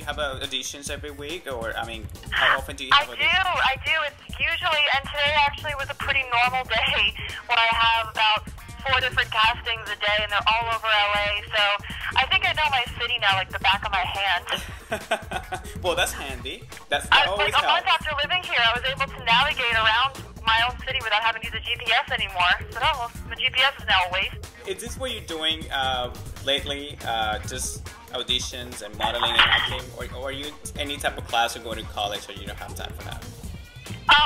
have auditions every week, or I mean, how often do you have auditions? I do. It's usually, and today actually was a pretty normal day when I have about 4 different castings a day, and they're all over LA. So I think I know my city now like the back of my hand. Well, that's handy. That Like always a month helps. after living here, I was able to navigate around my own city without having to use a GPS anymore. So well, the GPS is now a waste. Is this what you're doing lately? Just auditions and modeling and acting, or are you any type of class or going to college, or you don't have time for that?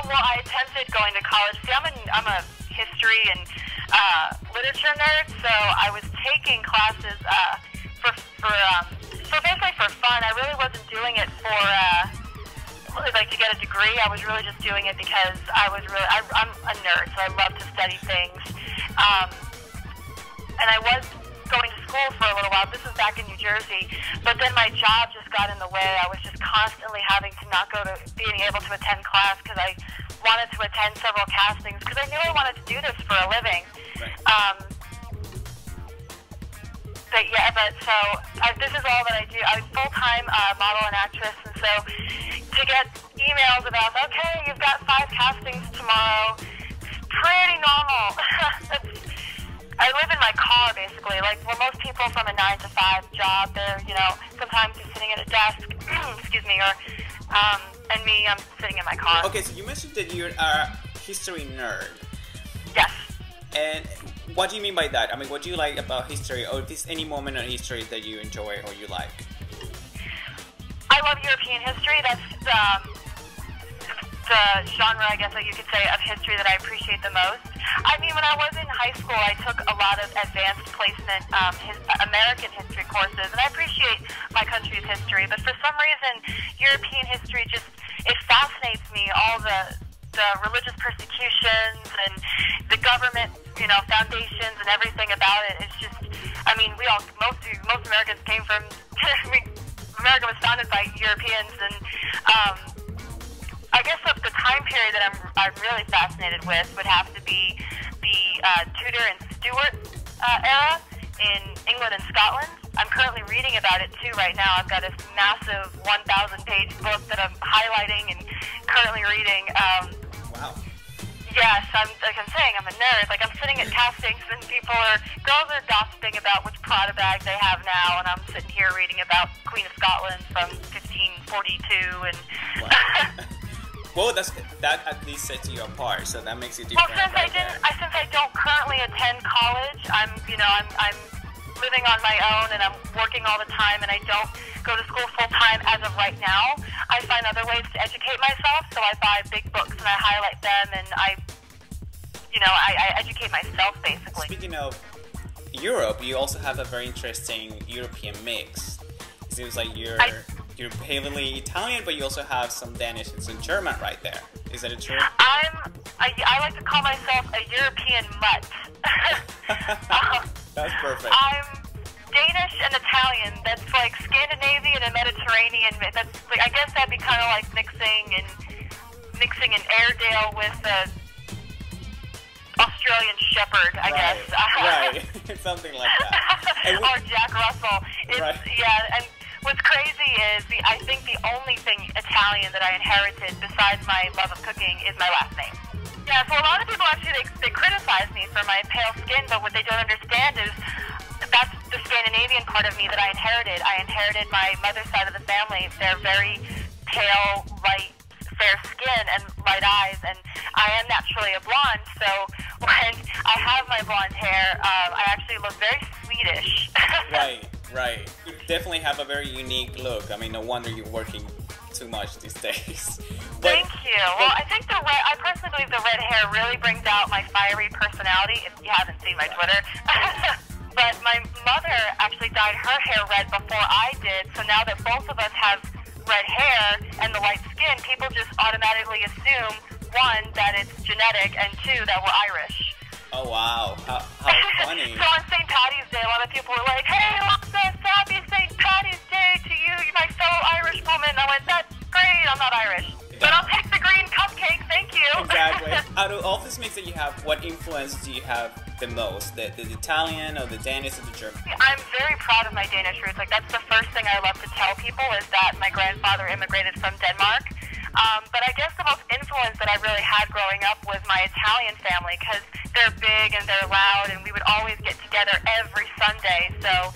Well, I attempted going to college. See, I'm a history and literature nerd, so I was taking classes for basically for fun. I really wasn't doing it for really like to get a degree. I was really just doing it because I'm a nerd, so I love to study things. And I was going to school for a little while. This was back in New Jersey, but then my job just got in the way. I was just constantly having to not go to being able to attend class because I wanted to attend several castings because I knew I wanted to do this for a living. Right. This is all that I do. I'm full-time model and actress, and so to get emails about, okay, you've got 5 castings tomorrow, it's pretty normal. I live in my car, basically. Like, well, most people from a 9-to-5 job, they're, sometimes you're sitting at a desk, excuse me, or, and me, I'm sitting in my car. Okay, so you mentioned that you're a history nerd. Yes. And what do you mean by that? I mean, what do you like about history, or is there any moment in history that you enjoy or you like? I love European history. That's the genre, I guess, that you could say, of history that I appreciate the most. I mean, when I was in high school, I took a lot of advanced placement American history courses, and I appreciate my country's history. But for some reason, European history it fascinates me. All the religious persecutions and the government, foundations and everything about it. It's just, I mean, most Americans came from, America was founded by Europeans, and I guess the time period that I'm really fascinated with would have to be the Tudor and Stuart era in England and Scotland. I'm currently reading about it too right now. I've got this massive 1,000-page book that I'm highlighting and currently reading. Wow. Yes, like I'm saying, I'm a nerd. Like, I'm sitting at castings and girls are gossiping about which Prada bag they have now, and I'm sitting here reading about Queen of Scotland from 1542 and... Wow. Well, that at least sets you apart, so that makes you different. Well, since I don't currently attend college, I'm living on my own, and I'm working all the time, and I don't go to school full time as of right now. I find other ways to educate myself, so I buy big books and I highlight them, and I educate myself, basically. Speaking of Europe, you also have a very interesting European mix. It seems like you're heavily Italian, but you also have some Danish and some German right there. Is that true? I like to call myself a European mutt. That's perfect. I'm Danish and Italian. That's like Scandinavian and Mediterranean. That's like, I guess that'd be kind of like mixing an Airedale with a Australian Shepherd, I guess. Right, something like that. Or Jack Russell. Right. Yeah, and what's crazy is I think the only thing Italian that I inherited besides my love of cooking is my last name. Yeah, so a lot of people actually, they criticize me for my pale skin, but what they don't understand is that's the Scandinavian part of me that I inherited. I inherited my mother's side of the family. They're very pale, light, fair skin and light eyes, and I am naturally a blonde, so when I have my blonde hair, I actually look very Swedish. Right. You definitely have a very unique look. I mean, no wonder you're working too much these days. Thank you. Well, I think I personally believe the red hair really brings out my fiery personality, if you haven't seen my Twitter. But my mother actually dyed her hair red before I did, so now that both of us have red hair and the light skin, people just automatically assume, 1, that it's genetic, and 2, that we're Irish. Oh, wow. How funny. So on St. Paddy's Day, a lot of people were like, hey, Alyssa, happy St. Paddy's Day to you, my fellow Irish woman. I went, that's great, I'm not Irish. But I'll take the green cupcake, thank you. Exactly. out of all this mix that you have, what influence do you have the most? The Italian or the Danish or the German? I'm very proud of my Danish roots. Like, that's the first thing I love to tell people is that my grandfather immigrated from Denmark. But I guess the most influence that I really had growing up was my Italian family, because they're big and they're loud, and we would always get together every Sunday. So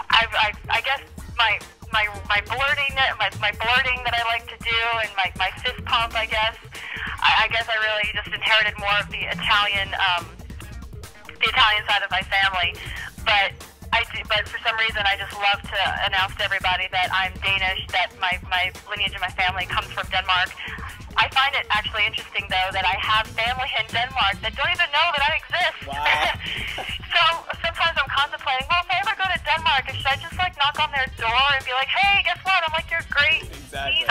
I guess my blurting, my blurting that I like to do, and my fist pump, I guess I really just inherited more of the Italian side of my family. But for some reason, I just love to announce to everybody that I'm Danish, that my lineage and my family comes from Denmark. I find it actually interesting, though, that I have family in Denmark that don't even know that I exist. Wow. So sometimes I'm contemplating, well, if I ever go to Denmark, should I just, like, knock on their door and be like, hey, guess what? I'm like, you're great. Exactly.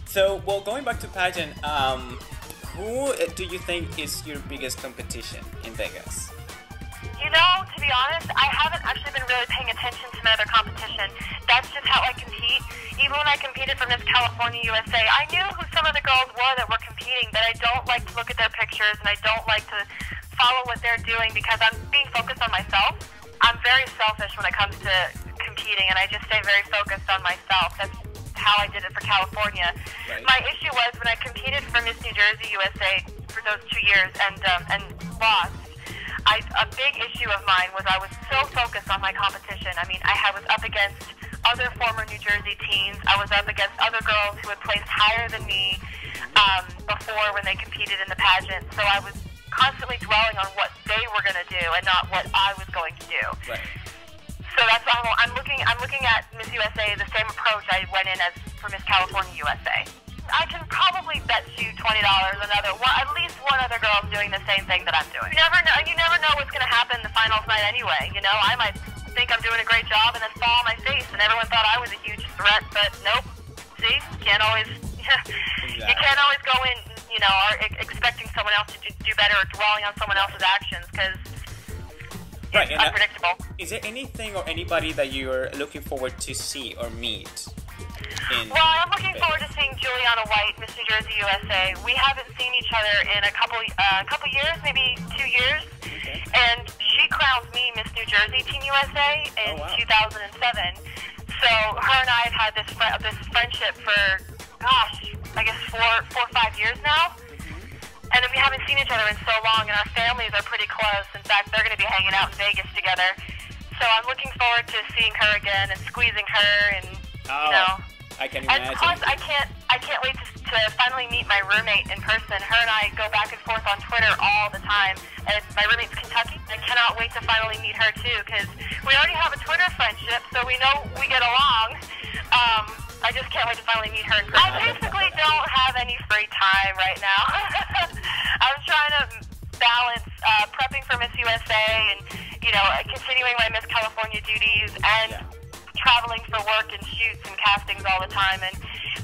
So, well, going back to pageant, who do you think is your biggest competition in Vegas? You know, to be honest, I haven't actually been really paying attention to my other competition. That's just how I compete. Even when I competed for Miss California USA, I knew who some of the girls were that were competing, but I don't like to look at their pictures, and I don't like to follow what they're doing because I'm being focused on myself. I'm very selfish when it comes to competing, and I just stay very focused on myself. That's how I did it for California. Right. My issue was when I competed for Miss New Jersey USA for those 2 years and lost. A big issue of mine was I was so focused on my competition. I mean, I was up against other former New Jersey teens. I was up against other girls who had placed higher than me before when they competed in the pageant. So I was constantly dwelling on what they were going to do and not what I was going to do. Right. So that's why I'm looking at Miss USA the same approach I went in as for Miss California USA. I can probably bet you $20 at least one other girl is doing the same thing that I'm doing. You never know what's going to happen the finals night anyway. You know, I might think I'm doing a great job and then fall on my face, and everyone thought I was a huge threat, but nope. See, you can't always go in, you know, expecting someone else to do better or dwelling on someone else's actions because it's unpredictable. Is there anything or anybody that you're looking forward to see or meet? Well, I'm looking forward to seeing Juliana White, Miss New Jersey USA. We haven't seen each other in a couple years, maybe 2 years. Okay. And she crowned me Miss New Jersey Teen USA in 2007. So her and I have had this friendship for, gosh, I guess 4 or 5 years now. Mm-hmm. And we haven't seen each other in so long, and our families are pretty close. In fact, they're going to be hanging out in Vegas together. So I'm looking forward to seeing her again and squeezing her and, you know. I can imagine. And plus, I can't wait to finally meet my roommate in person. Her and I go back and forth on Twitter all the time. And my roommate's Kentucky. I cannot wait to finally meet her too, because we already have a Twitter friendship, so we know we get along. I just can't wait to finally meet her in person. I basically don't have any free time right now. I'm trying to balance prepping for Miss USA and, you know, continuing my Miss California duties and traveling for work and shoots and castings all the time. And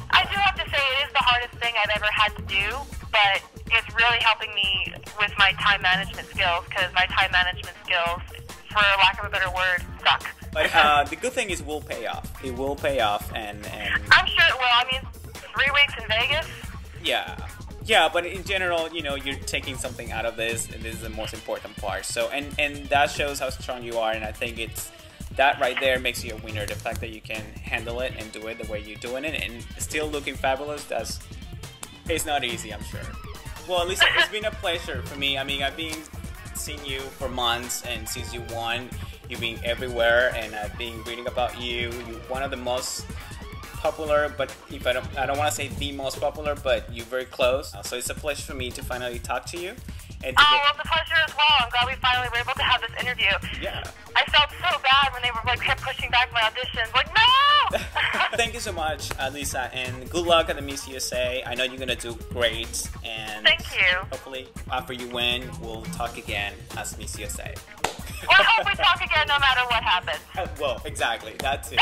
I do have to say it is the hardest thing I've ever had to do, but it's really helping me with my time management skills, because my time management skills, for lack of a better word, suck. But the good thing is it will pay off. It will pay off, and I'm sure it will. I mean, 3 weeks in Vegas? Yeah, but in general, you know, you're taking something out of this, and this is the most important part. So, and that shows how strong you are, and I think that right there makes you a winner. The fact that you can handle it and do it the way you're doing it and still looking fabulous, it's not easy, I'm sure. Well, Alyssa, it's been a pleasure for me. I mean, I've been seeing you for months, and since you won, you've been everywhere, and I've been reading about you. You're one of the most popular, but if I don't want to say the most popular, but you're very close. So it's a pleasure for me to finally talk to you. And well, it's a pleasure as well. I'm glad we finally were able to have this interview. Yeah. I felt so bad when they were kept pushing back my auditions. Like, no! Thank you so much, Alyssa, and good luck at the Miss USA. I know you're gonna do great, and thank you. Hopefully, after you win, we'll talk again as Miss USA. Well, I hope we talk again no matter what happens. Well, exactly. That too.